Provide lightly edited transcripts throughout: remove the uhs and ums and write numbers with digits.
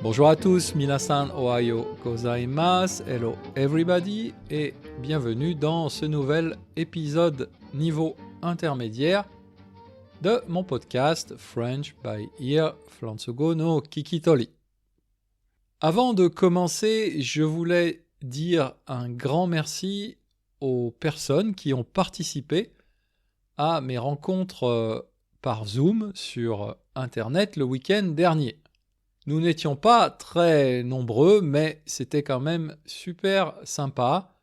Bonjour à tous, minasan ohayo gozaimasu, hello everybody et bienvenue dans ce nouvel épisode niveau intermédiaire de mon podcast French by Ear Flansugo no Kikitori. Avant de commencer, je voulais dire un grand merci aux personnes qui ont participé à mes rencontres par Zoom sur Internet le week-end dernier. Nous n'étions pas très nombreux, mais c'était quand même super sympa.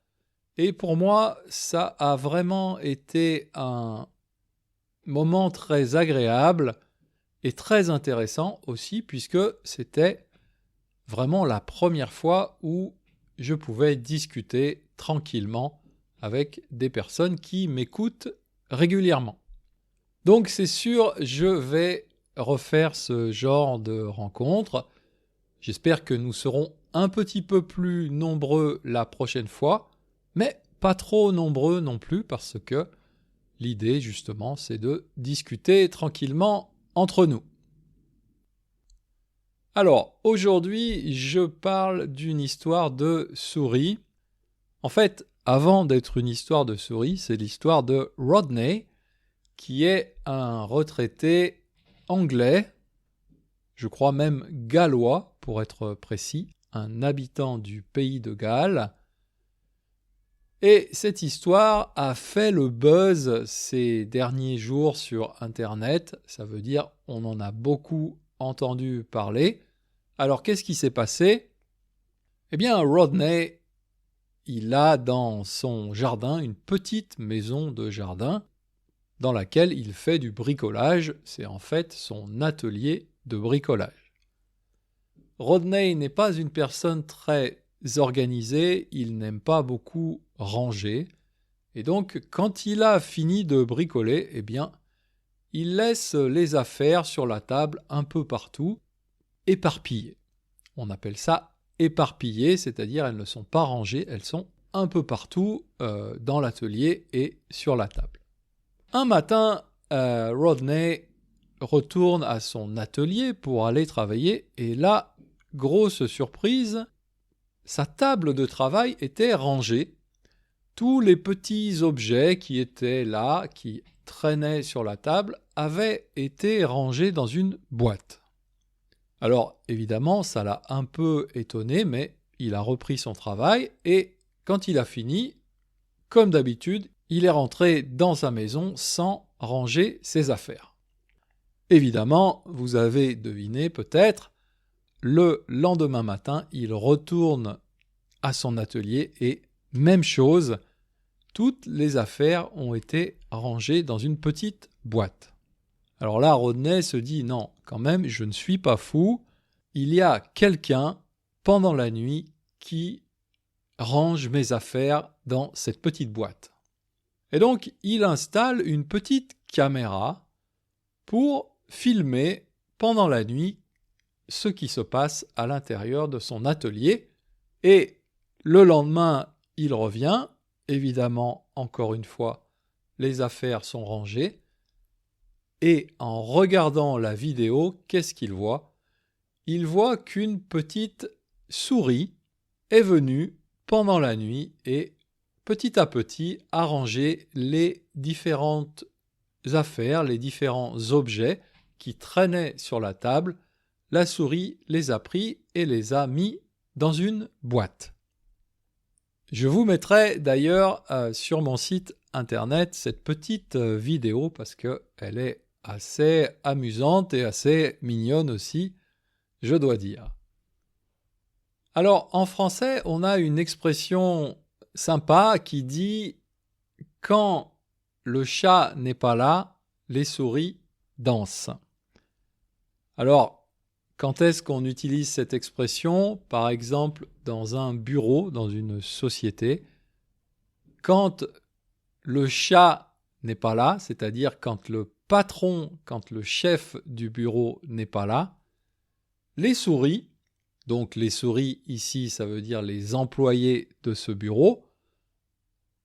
Et pour moi, ça a vraiment été un moment très agréable et très intéressant aussi, puisque c'était vraiment la première fois où je pouvais discuter tranquillement avec des personnes qui m'écoutent régulièrement. Donc c'est sûr, je vais refaire ce genre de rencontre. J'espère que nous serons un petit peu plus nombreux la prochaine fois, mais pas trop nombreux non plus parce que l'idée justement c'est de discuter tranquillement entre nous. Alors aujourd'hui je parle d'une histoire de souris. En fait, avant d'être une histoire de souris, c'est l'histoire de Rodney qui est un retraité anglais, je crois même gallois pour être précis, un habitant du pays de Galles. Et cette histoire a fait le buzz ces derniers jours sur Internet, ça veut dire on en a beaucoup entendu parler. Alors qu'est-ce qui s'est passé ? Eh bien Rodney, il a dans son jardin une petite maison de jardin dans laquelle il fait du bricolage, c'est en fait son atelier de bricolage. Rodney n'est pas une personne très organisée, il n'aime pas beaucoup ranger, et donc quand il a fini de bricoler, eh bien, il laisse les affaires sur la table un peu partout, éparpillées. On appelle ça éparpillées, c'est-à-dire elles ne sont pas rangées, elles sont un peu partout dans l'atelier et sur la table. Un matin, Rodney retourne à son atelier pour aller travailler et là, grosse surprise, sa table de travail était rangée. Tous les petits objets qui étaient là, qui traînaient sur la table, avaient été rangés dans une boîte. Alors, évidemment, ça l'a un peu étonné, mais il a repris son travail et quand il a fini, comme d'habitude, il est rentré dans sa maison sans ranger ses affaires. Évidemment, vous avez deviné peut-être, le lendemain matin, il retourne à son atelier et même chose, toutes les affaires ont été rangées dans une petite boîte. Alors là, Rodney se dit non, quand même, je ne suis pas fou, il y a quelqu'un pendant la nuit qui range mes affaires dans cette petite boîte. Et donc, il installe une petite caméra pour filmer pendant la nuit ce qui se passe à l'intérieur de son atelier. Et le lendemain, il revient. Évidemment, encore une fois, les affaires sont rangées. Et en regardant la vidéo, qu'est-ce qu'il voit ? Il voit qu'une petite souris est venue pendant la nuit et petit à petit arranger les différentes affaires, les différents objets qui traînaient sur la table. La souris les a pris et les a mis dans une boîte. Je vous mettrai d'ailleurs sur mon site internet cette petite vidéo parce qu'elle est assez amusante et assez mignonne aussi, je dois dire. Alors en français, on a une expression sympa qui dit « Quand le chat n'est pas là, les souris dansent ». Alors, quand est-ce qu'on utilise cette expression ? Par exemple, dans un bureau, dans une société. Quand le chat n'est pas là, c'est-à-dire quand le patron, quand le chef du bureau n'est pas là, les souris, donc les souris ici, ça veut dire les employés de ce bureau,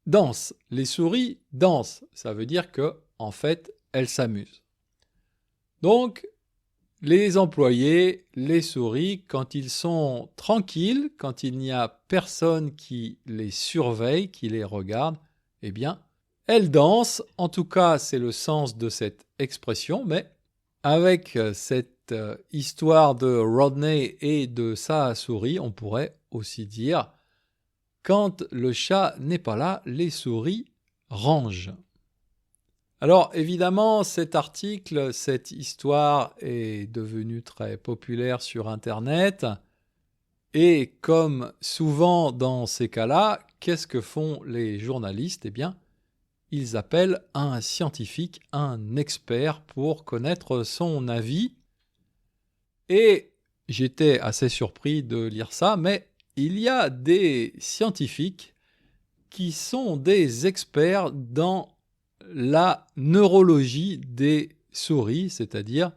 dansent. Les souris dansent, ça veut dire que, en fait, elles s'amusent. Donc, les employés, les souris, quand ils sont tranquilles, quand il n'y a personne qui les surveille, qui les regarde, eh bien, elles dansent. En tout cas, c'est le sens de cette expression, mais avec cette histoire de Rodney et de sa souris, on pourrait aussi dire « Quand le chat n'est pas là, les souris rangent ». Alors évidemment, cet article, cette histoire est devenue très populaire sur Internet. Et comme souvent dans ces cas-là, qu'est-ce que font les journalistes? Eh bien, ils appellent un scientifique, un expert pour connaître son avis. Et j'étais assez surpris de lire ça, mais il y a des scientifiques qui sont des experts dans la neurologie des souris, c'est-à-dire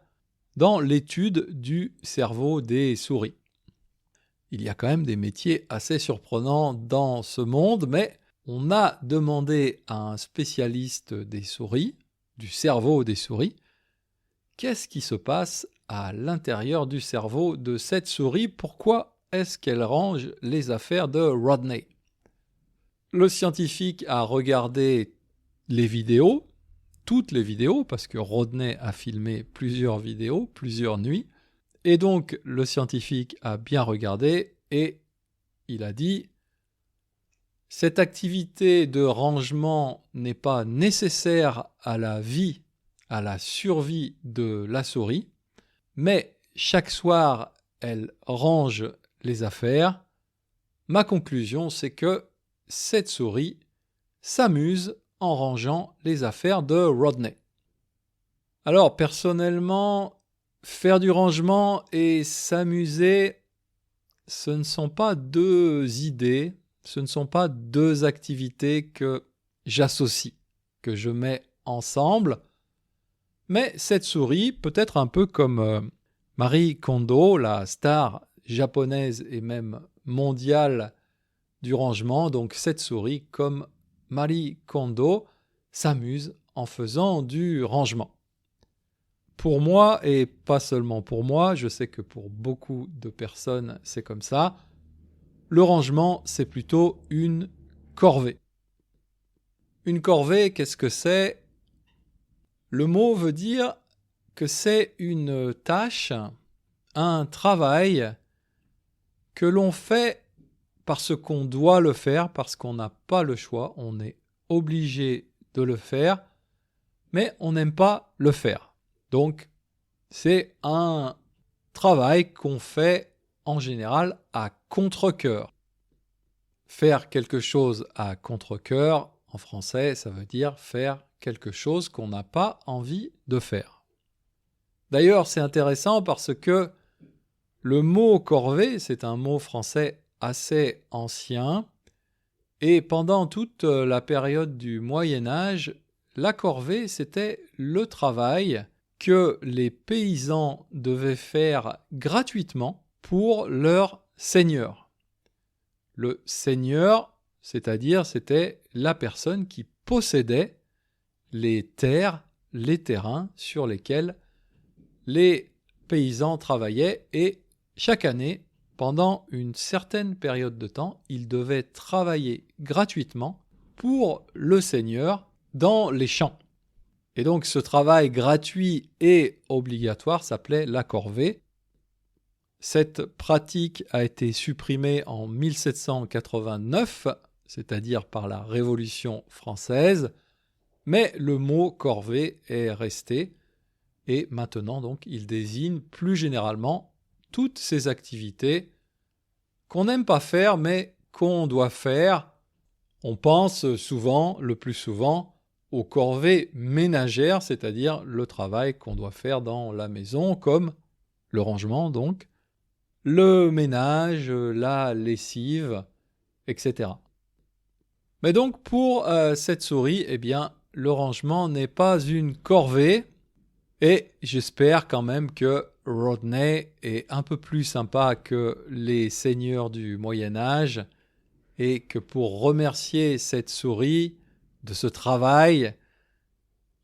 dans l'étude du cerveau des souris. Il y a quand même des métiers assez surprenants dans ce monde, mais on a demandé à un spécialiste des souris, du cerveau des souris, qu'est-ce qui se passe à l'intérieur du cerveau de cette souris? Pourquoi est-ce qu'elle range les affaires de Rodney? Le scientifique a regardé les vidéos, toutes les vidéos, parce que Rodney a filmé plusieurs vidéos, plusieurs nuits, et donc le scientifique a bien regardé et il a dit « Cette activité de rangement n'est pas nécessaire à la vie, à la survie de la souris, mais chaque soir, elle range les affaires. Ma conclusion, c'est que cette souris s'amuse en rangeant les affaires de Rodney. » Alors, personnellement, faire du rangement et s'amuser, ce ne sont pas deux idées, ce ne sont pas deux activités que j'associe, que je mets ensemble. Mais cette souris, peut-être un peu comme Marie Kondo, la star japonaise et même mondiale du rangement, donc cette souris, comme Marie Kondo, s'amuse en faisant du rangement. Pour moi, et pas seulement pour moi, je sais que pour beaucoup de personnes, c'est comme ça, le rangement, c'est plutôt une corvée. Une corvée, qu'est-ce que c'est? Le mot veut dire que c'est une tâche, un travail que l'on fait parce qu'on doit le faire, parce qu'on n'a pas le choix, on est obligé de le faire, mais on n'aime pas le faire. Donc, c'est un travail qu'on fait en général à contre-cœur. Faire quelque chose à contre-cœur, en français, ça veut dire faire quelque chose qu'on n'a pas envie de faire. D'ailleurs, c'est intéressant parce que le mot corvée, c'est un mot français assez ancien, et pendant toute la période du Moyen Âge, la corvée, c'était le travail que les paysans devaient faire gratuitement pour leur seigneur. Le seigneur, c'est-à-dire c'était la personne qui possédait les terres, les terrains sur lesquels les paysans travaillaient et chaque année, pendant une certaine période de temps, ils devaient travailler gratuitement pour le seigneur dans les champs. Et donc ce travail gratuit et obligatoire s'appelait la corvée. Cette pratique a été supprimée en 1789, c'est-à-dire par la Révolution française, mais le mot corvée est resté et maintenant donc il désigne plus généralement toutes ces activités qu'on n'aime pas faire mais qu'on doit faire. On pense souvent, le plus souvent, aux corvées ménagères, c'est-à-dire le travail qu'on doit faire dans la maison, comme le rangement donc, le ménage, la lessive, etc. Mais donc pour cette souris, eh bien, le rangement n'est pas une corvée, et j'espère quand même que Rodney est un peu plus sympa que les seigneurs du Moyen Âge, et que pour remercier cette souris de ce travail,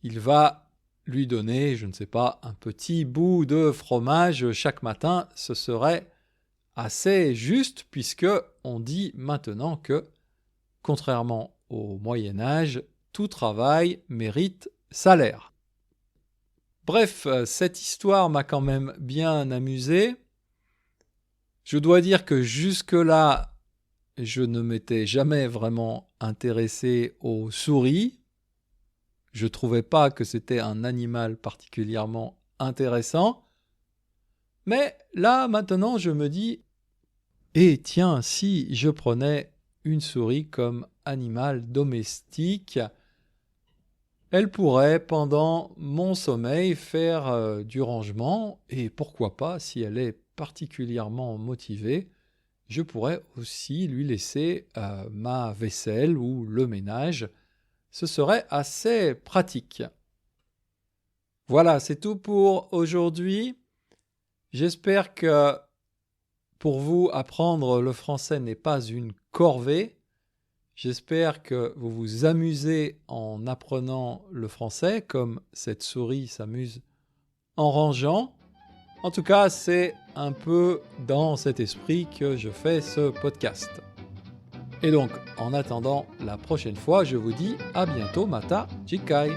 il va lui donner, je ne sais pas, un petit bout de fromage chaque matin, ce serait assez juste puisque on dit maintenant que, contrairement au Moyen-Âge, tout travail mérite salaire. Bref, cette histoire m'a quand même bien amusé. Je dois dire que jusque-là, je ne m'étais jamais vraiment intéressé aux souris. Je ne trouvais pas que c'était un animal particulièrement intéressant. Mais là, maintenant, je me dis, eh tiens, si je prenais une souris comme animal domestique, elle pourrait, pendant mon sommeil, faire du rangement, et pourquoi pas, si elle est particulièrement motivée, je pourrais aussi lui laisser ma vaisselle ou le ménage. Ce serait assez pratique. Voilà, c'est tout pour aujourd'hui. J'espère que pour vous, apprendre le français n'est pas une corvée. J'espère que vous vous amusez en apprenant le français, comme cette souris s'amuse en rangeant. En tout cas, c'est un peu dans cet esprit que je fais ce podcast. Et donc, en attendant la prochaine fois, je vous dis à bientôt, Mata Jikai.